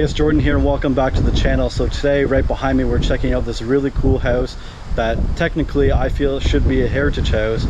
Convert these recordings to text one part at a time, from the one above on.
it's Jordan here and welcome back to the channel. So today, right behind me, we're checking out this really cool house that technically I feel should be a heritage house,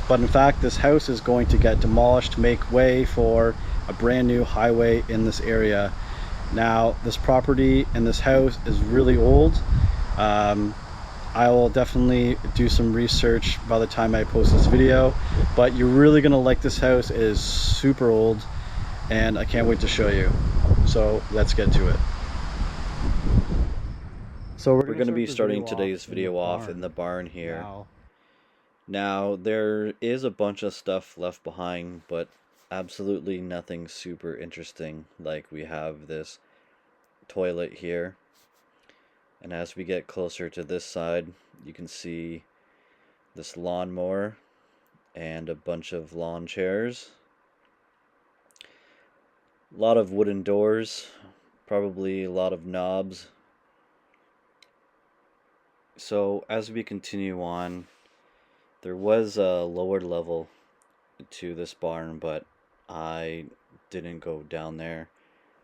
but in fact this house is going to get demolished to make way for a brand new highway in this area. Now this property and this house is really old. I will definitely do some research by the time I post this video, but you're really gonna like this house. It is super old and I can't wait to show you. So let's get to it. So we're going to be starting today's video off in the barn here. Now there is a bunch of stuff left behind, but absolutely nothing super interesting. Like we have this toilet here, and as we get closer to this side, you can see this lawnmower and a bunch of lawn chairs. A lot of wooden doors, probably a lot of knobs. So as we continue on, there was a lower level to this barn, but I didn't go down there.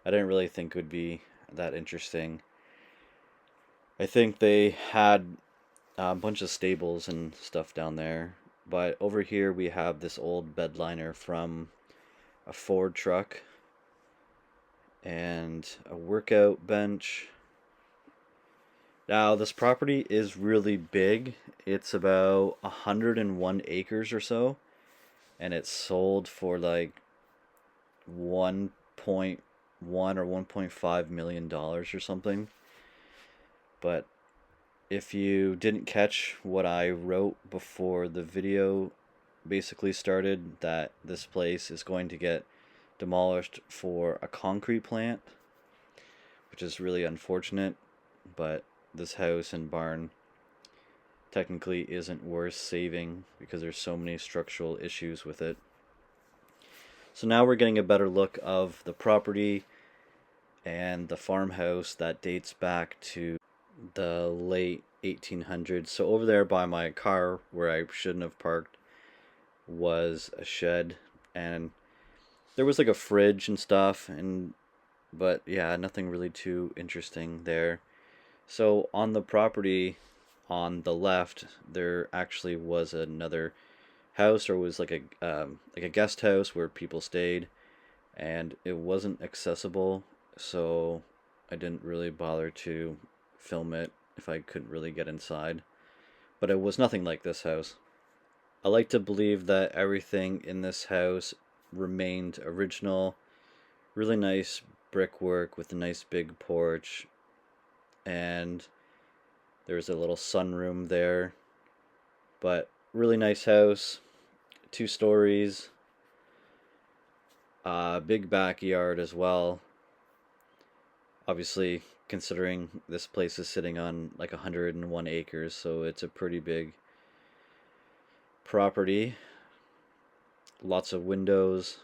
I didn't really think it would be that interesting. I think they had a bunch of stables and stuff down there, but over here we have this old bed liner from a Ford truck and a workout bench. Now this property is really big. It's about 101 acres or so, and it's sold for like 1.1 or 1.5 million dollars or something. But if you didn't catch what I wrote before the video basically started, that this place is going to get demolished for a concrete plant, which is really unfortunate, but this house and barn technically isn't worth saving because there's so many structural issues with it. So now we're getting a better look of the property and the farmhouse that dates back to the late 1800s. So over there by my car, where I shouldn't have parked, was a shed, and there was like a fridge and stuff, but yeah, nothing really too interesting there. So on the property on the left, there actually was another house, or was like a guest house where people stayed, and it wasn't accessible, so I didn't really bother to film it if I couldn't really get inside. But it was nothing like this house. I like to believe that everything in this house remained original. Really nice brickwork with a nice big porch, and there's a little sunroom there. But really nice house, 2 stories, big backyard as well. Obviously, considering this place is sitting on like 101 acres, so it's a pretty big property. Lots of windows,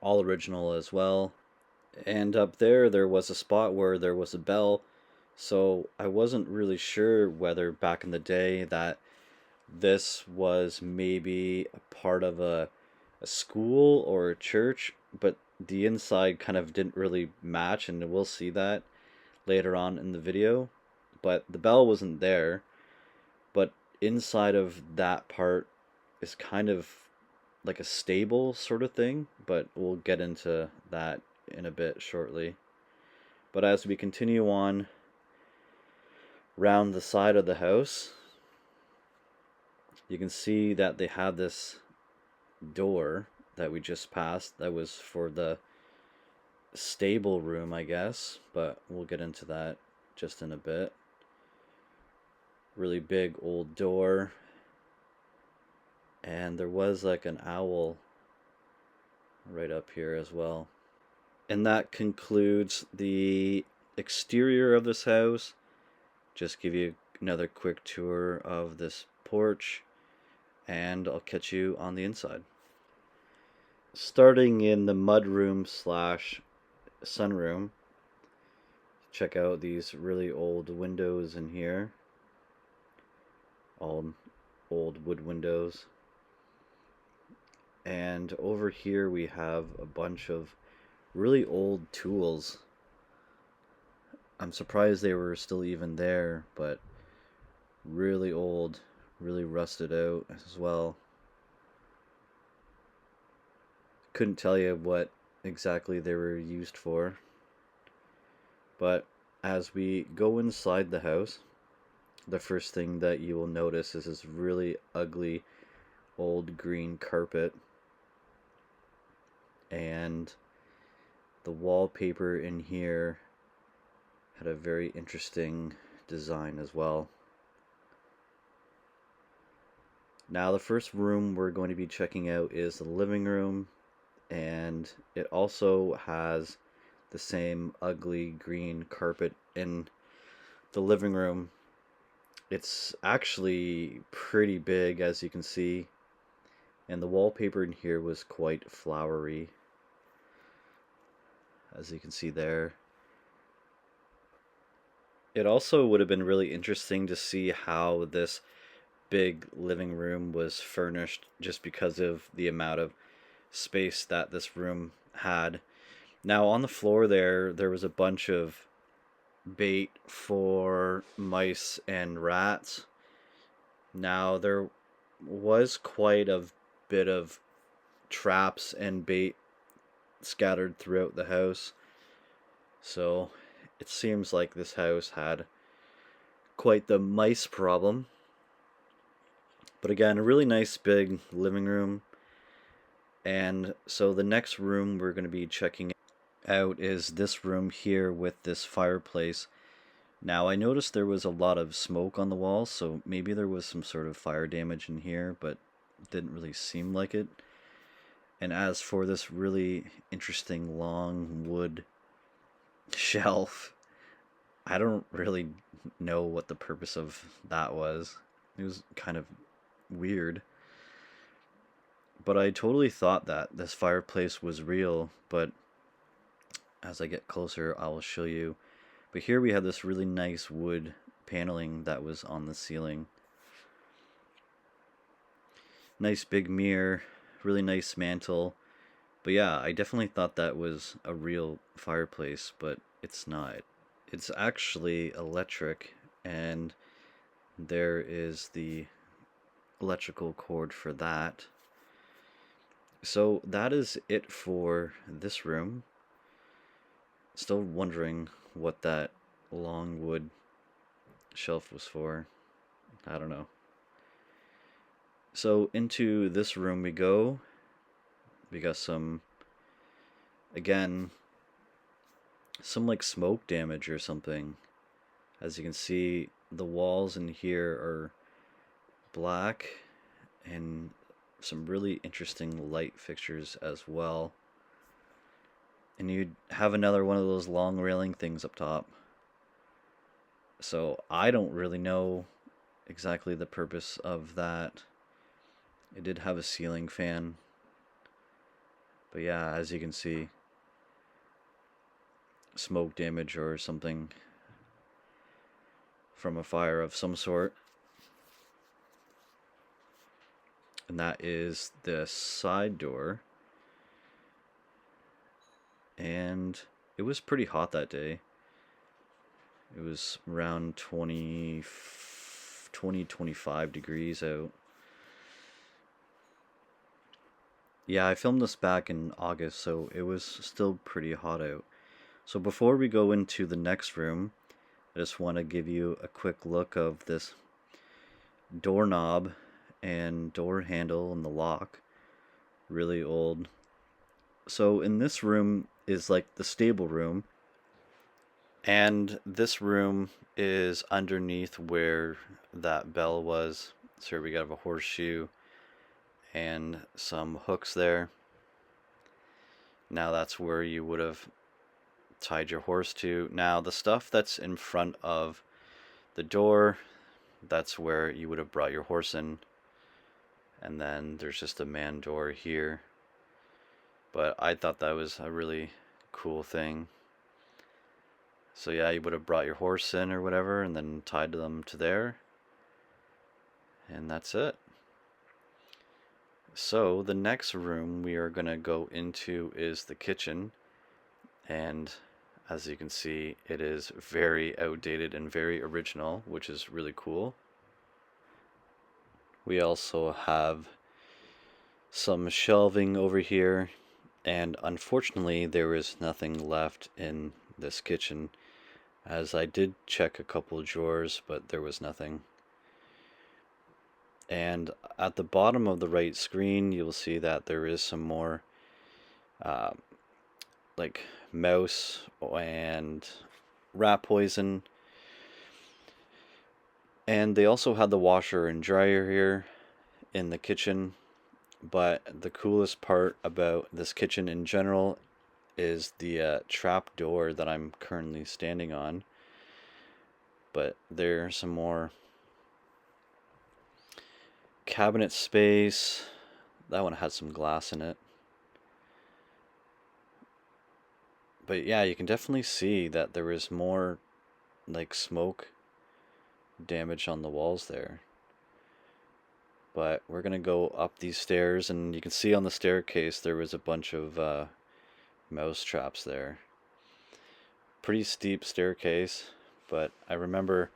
all original as well. And up there was a spot where there was a bell, so I wasn't really sure whether back in the day that this was maybe a part of a school or a church, but the inside kind of didn't really match, and we'll see that later on in the video. But the bell wasn't there, but inside of that part is kind of like a stable sort of thing, but we'll get into that in a bit shortly. But as we continue on round the side of the house, you can see that they have this door that we just passed that was for the stable room, I guess, but we'll get into that just in a bit. Really big old door, and there was like an owl right up here as well. And that concludes the exterior of this house. Just give you another quick tour of this porch, and I'll catch you on the inside. Starting in the mudroom slash sunroom, check out these really old windows in here. All old wood windows. And over here we have a bunch of really old tools I'm surprised they were still even there, but really old, really rusted out as well. Couldn't tell you what exactly they were used for, but as we go inside the house, the first thing that you will notice is this really ugly old green carpet, and the wallpaper in here had a very interesting design as well. Now, the first room we're going to be checking out is the living room, and it also has the same ugly green carpet in the living room. It's actually pretty big, as you can see, and the wallpaper in here was quite flowery, as you can see there. It also would have been really interesting to see how this big living room was furnished, just because of the amount of space that this room had. Now, on the floor there was a bunch of bait for mice and rats. Now, there was quite a bit of traps and bait scattered throughout the house. So, it seems like this house had quite the mice problem. But again, a really nice big living room. And so the next room we're going to be checking out is this room here with this fireplace. Now, I noticed there was a lot of smoke on the walls, so maybe there was some sort of fire damage in here, but it didn't really seem like it. And as for this really interesting long wood shelf, I don't really know what the purpose of that was. It was kind of weird. But I totally thought that this fireplace was real, but as I get closer, I will show you. But here we have this really nice wood paneling that was on the ceiling. Nice big mirror, really nice mantle. But yeah, I definitely thought that was a real fireplace, but it's not. It's actually electric, and there is the electrical cord for that. So that is it for this room. Still wondering what that long wood shelf was for. I don't know. So into this room we go. We got some, again, some like smoke damage or something. As you can see, the walls in here are black, and some really interesting light fixtures as well. And you have another one of those long railing things up top. So I don't really know exactly the purpose of that. It did have a ceiling fan. But yeah, as you can see, smoke damage or something from a fire of some sort. And that is the side door. And it was pretty hot that day. It was around 25 degrees out. Yeah, I filmed this back in August, so it was still pretty hot out. So before we go into the next room, I just want to give you a quick look of this doorknob and door handle and the lock. Really old. So in this room is like the stable room, and this room is underneath where that bell was. So we got a horseshoe and some hooks there. Now that's where you would have tied your horse to. Now the stuff that's in front of the door, that's where you would have brought your horse in. And then there's just a man door here. But I thought that was a really cool thing. So yeah, you would have brought your horse in or whatever and then tied them to there. And that's it. So the next room we are going to go into is the kitchen. And As you can see, it is very outdated and very original, which is really cool. We also have some shelving over here, and unfortunately there is nothing left in this kitchen, as I did check a couple drawers, but there was nothing. And at the bottom of the right screen, you'll see that there is some more uh, like mouse and rat poison. And they also had the washer and dryer here in the kitchen. But the coolest part about this kitchen in general is the trap door that I'm currently standing on. But there's some more cabinet space. That one had some glass in it. But yeah, you can definitely see that there is more like smoke damage on the walls there. But we're gonna go up these stairs, and you can see on the staircase there was a bunch of mouse traps there. Pretty steep staircase, but I remember,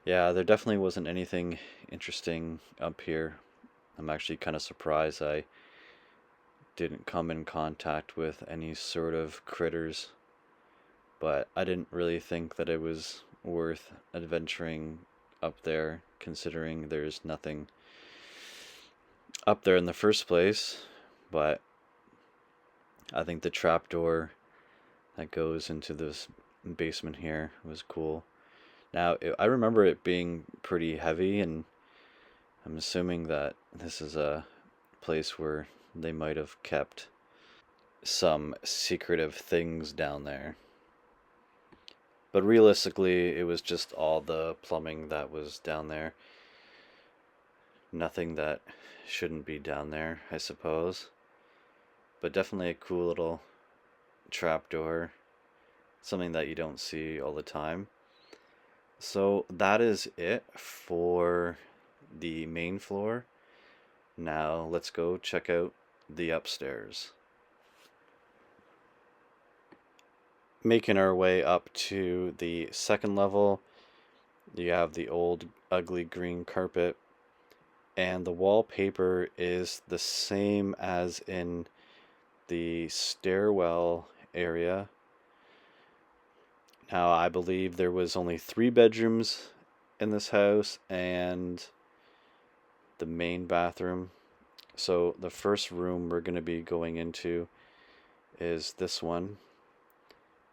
yeah, there definitely wasn't anything interesting up here. I'm actually kind of surprised I didn't come in contact with any sort of critters, but I didn't really think that it was worth adventuring up there, considering there's nothing up there in the first place. But I think the trapdoor that goes into this basement here was cool. Now, I remember it being pretty heavy, and I'm assuming that this is a place where they might have kept some secretive things down there. But realistically, it was just all the plumbing that was down there. Nothing that shouldn't be down there, I suppose. But definitely a cool little trapdoor. Something that you don't see all the time. So that is it for the main floor. Now let's go check out the upstairs. Making our way up to the second level, you have the old ugly green carpet, and the wallpaper is the same as in the stairwell area. Now, I believe there was only 3 bedrooms in this house and the main bathroom. So the first room we're going to be going into is this one,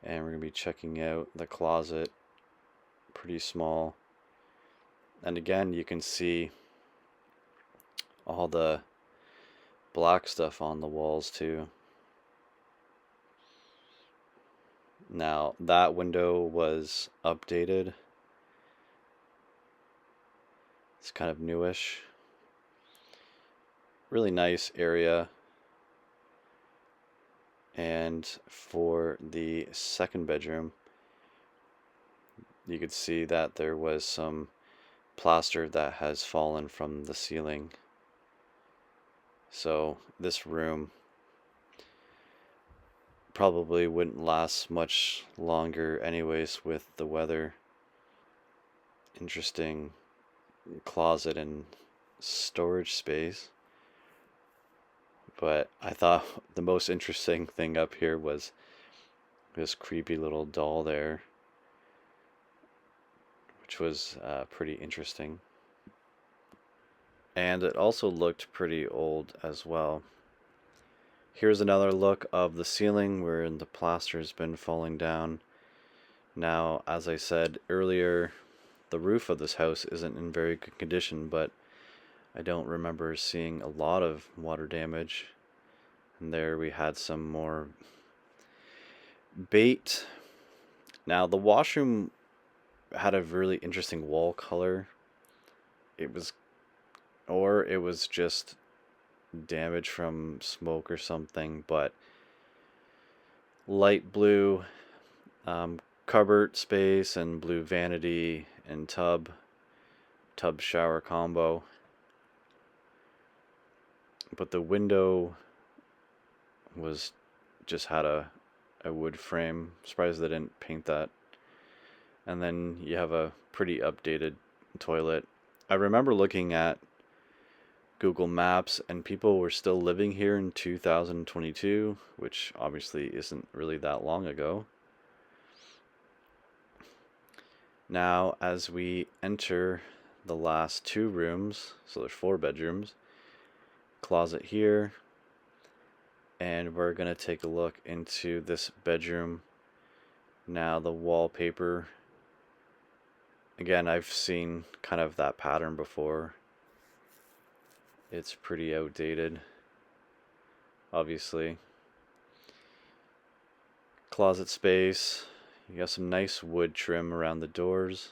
and we're going to be checking out the closet. Pretty small. And again, you can see all the black stuff on the walls too. Now, that window was updated. It's kind of newish. Really nice area. And for the second bedroom, you could see that there was some plaster that has fallen from the ceiling. So this room probably wouldn't last much longer anyways with the weather. Interesting closet and storage space. But I thought the most interesting thing up here was this creepy little doll there, which was pretty interesting. And it also looked pretty old as well. Here's another look of the ceiling where the plaster's been falling down. Now, as I said earlier, the roof of this house isn't in very good condition, but I don't remember seeing a lot of water damage. And there we had some more bait. Now, the washroom had a really interesting wall color. It was just damage from smoke or something, but light blue cupboard space and blue vanity and tub shower combo. But the window was just had a a wood frame. Surprised they didn't paint that. And then you have a pretty updated toilet. I remember looking at Google Maps and people were still living here in 2022, which obviously isn't really that long ago. Now, as we enter the last 2 rooms, so there's 4 bedrooms, closet here, and we're gonna take a look into this bedroom. Now the wallpaper, again, I've seen kind of that pattern before. It's pretty outdated, obviously. Closet space, you got some nice wood trim around the doors.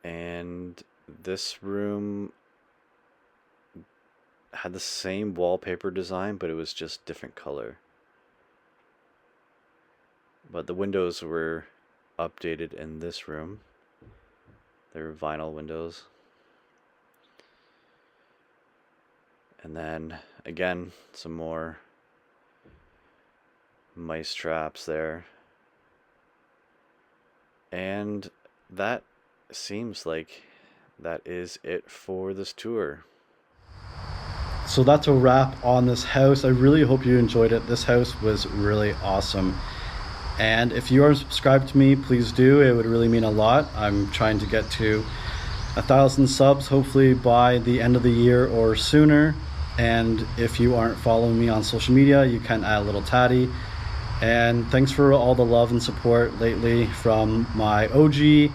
And this room had the same wallpaper design, but it was just different color. But the windows were updated in this room. They're vinyl windows. And then again, some more mice traps there. And that seems like that is it for this tour. So that's a wrap on this house. I really hope you enjoyed it. This house was really awesome. And if you aren't subscribed to me, please do. It would really mean a lot. I'm trying to get to 1,000 subs, hopefully by the end of the year or sooner. And if you aren't following me on social media, you can add a little tatty. And thanks for all the love and support lately from my OG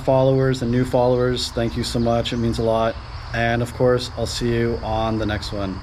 followers and new followers. Thank you so much. It means a lot. And of course, I'll see you on the next one.